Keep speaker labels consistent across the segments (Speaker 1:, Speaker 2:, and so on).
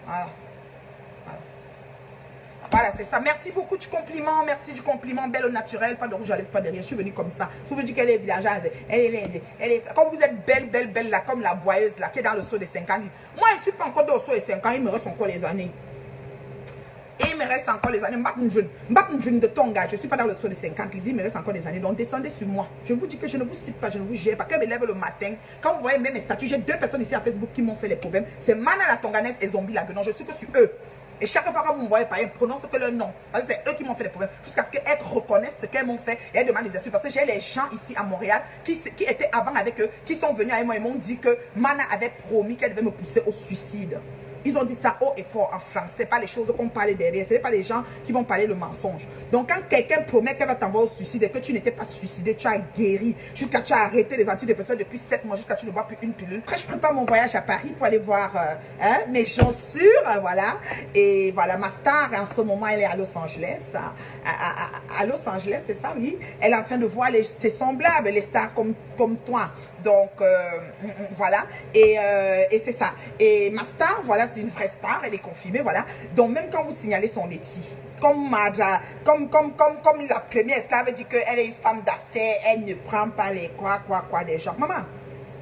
Speaker 1: Voilà. Voilà, c'est ça. Merci beaucoup du compliment. Merci du compliment. Belle au naturel. Pas de rouge à lèvres, pas de rien. Je suis venue comme ça. Vous me dites qu'elle est villageoise. Elle est, comme vous êtes belle là, comme la boyeuse là, qui est dans le seau de 5 ans. Moi, je ne suis pas encore dans le seau de 5 ans. Il me reste encore les années. Et il me reste encore les années. Je de Tonga. Je ne suis pas dans le seau de 50. Il me reste encore des années. Donc, descendez sur moi. Je vous dis que je ne vous cite pas, je ne vous gère pas. Quand je me lève le matin, quand vous voyez même mes statuts, j'ai 2 personnes ici à Facebook qui m'ont fait les problèmes. C'est Mana la Tonganaise et Zombie la Guenon. Je suis que sur eux. Et chaque fois que vous me voyez parler, prononce que leur nom. Parce que c'est eux qui m'ont fait les problèmes. Jusqu'à ce qu'elles reconnaissent ce qu'elles m'ont fait. Et elles demandent des excuses. Parce que j'ai les gens ici à Montréal qui étaient avant avec eux, qui sont venus avec moi et m'ont dit que Mana avait promis qu'elle devait me pousser au suicide. Ils ont dit ça haut et fort en français, pas les choses qu'on parlait derrière. Ce n'est pas les gens qui vont parler le mensonge. Donc quand quelqu'un promet qu'elle va t'envoyer au suicide et que tu n'étais pas suicidé, tu as guéri, jusqu'à tu as arrêté les antidépresseurs depuis 7 mois, jusqu'à tu ne bois plus une pilule. Après, je prépare mon voyage à Paris pour aller voir mes chaussures, voilà. Et voilà, ma star en ce moment, elle est à Los Angeles. À Los Angeles, c'est ça, oui. Elle est en train de voir ses semblables, les stars comme toi. Donc, voilà. Et c'est ça. Et ma star, voilà, c'est une vraie star, elle est confirmée, voilà. Donc, même quand vous signalez son laitier, comme la première esclave dit qu'elle est une femme d'affaires, elle ne prend pas les quoi des gens. Maman,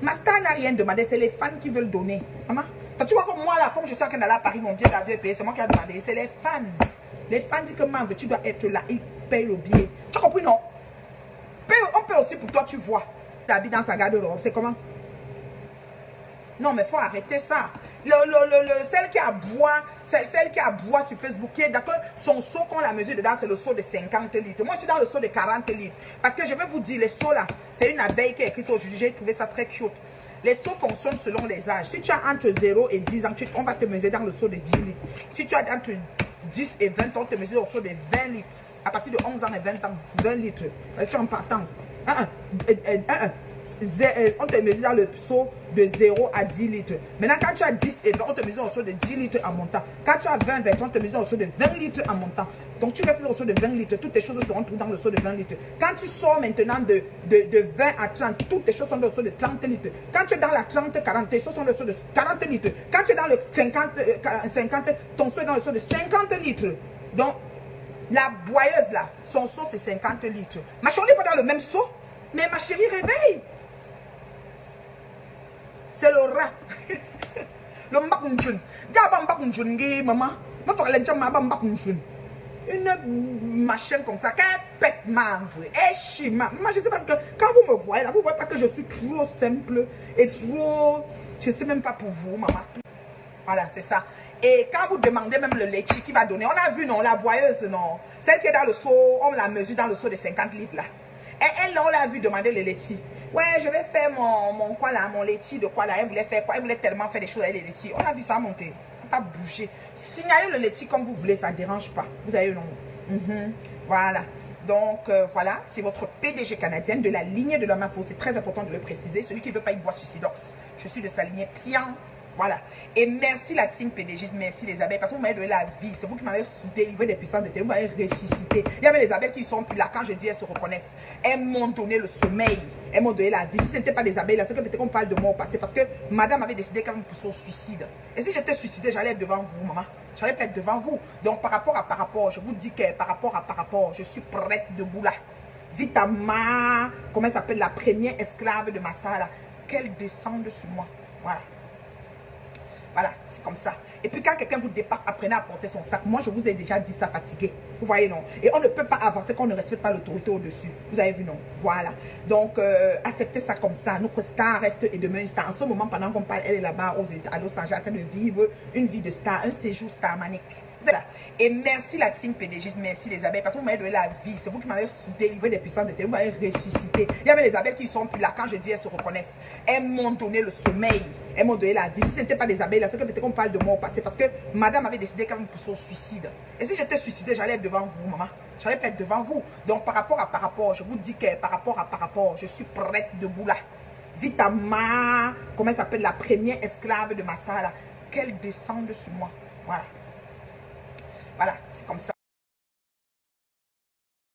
Speaker 1: ma star n'a rien demandé, c'est les fans qui veulent donner. Maman, tu vois comme moi là, comme je suis en train d'aller à Paris, mon billet d'avion est payé, c'est moi qui ai demandé, c'est les fans. Les fans disent que maman, tu dois être là, ils payent le billet. Tu as compris, non? On peut aussi pour toi, tu vois. Tu habites dans sa garde-robe, c'est comment? Non, mais il faut arrêter ça. Celle qui a bois sur Facebook, qui est d'accord, son seau qu'on la mesure dedans, c'est le seau de 50 litres. Moi, je suis dans le seau de 40 litres. Parce que je vais vous dire, les seaux là, c'est une abeille qui a écrit ça aujourd'hui. J'ai trouvé ça très cute. Les seaux fonctionnent selon les âges. Si tu as entre 0 et 10 ans, on va te mesurer dans le seau de 10 litres. Si tu as entre 10 et 20 ans, on te mesure au seau de 20 litres. À partir de 11 ans et 20 ans, 20 litres. Tu es en partance. On te mesure dans le seau de 0 à 10 litres. Maintenant, quand tu as 10 et 20, on te mesure au seau de 10 litres en montant. Quand tu as 20, 20, on te mesure au seau de 20 litres en montant. Donc, tu restes au seau de 20 litres. Toutes tes choses seront dans le seau de 20 litres. Quand tu sors maintenant de 20 à 30, toutes tes choses sont dans le seau de 30 litres. Quand tu es dans la 30, 40, tes choses sont dans le seau de 40 litres. Quand tu es dans le 50, ton seau est dans le seau de 50 litres. Donc, la boyeuse là, son seau c'est 50 litres. Ma chérie n'est pas dans le même seau. Mais ma chérie, réveille. C'est le rat. Le mbakunchun. Gaba mbakunchun, maman. Ma faut aller ma mbakunchun. Une machine comme ça, qu'elle pète ma vraie. Eh, moi, je sais parce que quand vous me voyez là, vous ne voyez pas que je suis trop simple et trop. Je ne sais même pas pour vous, maman. Voilà, c'est ça. Et quand vous demandez même le laitier qui va donner, on a vu, non, la boyeuse, non. Celle qui est dans le seau, on la mesure dans le seau de 50 litres là. Et elle, on l'a vu demander le laitier. Ouais, je vais faire mon quoi là, mon laitier de quoi là. Elle voulait faire quoi? Elle voulait tellement faire des choses avec les laitiers. On a vu ça monter. Ça n'a pas bougé. Signalez le laitier comme vous voulez, ça ne dérange pas. Vous avez le nom. Voilà. Donc, voilà, c'est votre PDG canadienne de la lignée de l'homme info. C'est très important de le préciser. Celui qui ne veut pas, il boit suicidox. Je suis de sa lignée Pian. Voilà. Et merci la team PDG, merci les abeilles, parce que vous m'avez donné la vie. C'est vous qui m'avez délivré des puissances de terre, vous m'avez ressuscité. Il y avait les abeilles qui sont plus là. Quand je dis elles se reconnaissent, elles m'ont donné le sommeil. Elles m'ont donné la vie. Si ce n'était pas des abeilles, là, c'est que peut-être qu'on parle de moi au passé. Parce que madame avait décidé qu'elle me poussait au suicide. Et si j'étais suicidée, j'allais être devant vous, maman. J'allais pas être devant vous. Donc par rapport, je vous dis que par rapport, je suis prête debout là. Dites à ma, comment elle s'appelle, la première esclave de ma star là, qu'elle descende sur moi. Voilà. Voilà, c'est comme ça. Et puis quand quelqu'un vous dépasse, apprenez à porter son sac. Moi, je vous ai déjà dit ça, fatigué. Vous voyez, non? Et on ne peut pas avancer quand on ne respecte pas l'autorité au-dessus. Vous avez vu, non? Voilà. Donc, acceptez ça comme ça. Notre star reste et demeure une star. En ce moment, pendant qu'on parle, elle est là-bas à Los Angeles en train de vivre une vie de star, un séjour starmanique. Voilà. Et merci la team PDG, merci les abeilles, parce que vous m'avez donné la vie. C'est vous qui m'avez délivré des puissances de terre, vous m'avez ressuscité. Il y avait les abeilles qui sont plus là. Quand je dis elles se reconnaissent, elles m'ont donné le sommeil. Elles m'ont donné la vie. Si ce n'était pas des abeilles, là, c'est que peut-être qu'on parle de moi au passé. Parce que madame avait décidé qu'elle me poussait au suicide. Et si j'étais suicidée, j'allais être devant vous, maman. J'allais pas être devant vous. Donc par rapport, je vous dis que par rapport, je suis prête debout là. Dites à ma, comment elle s'appelle, la première esclave de ma star là, qu'elle descende sur moi. Voilà. Voilà, c'est comme ça.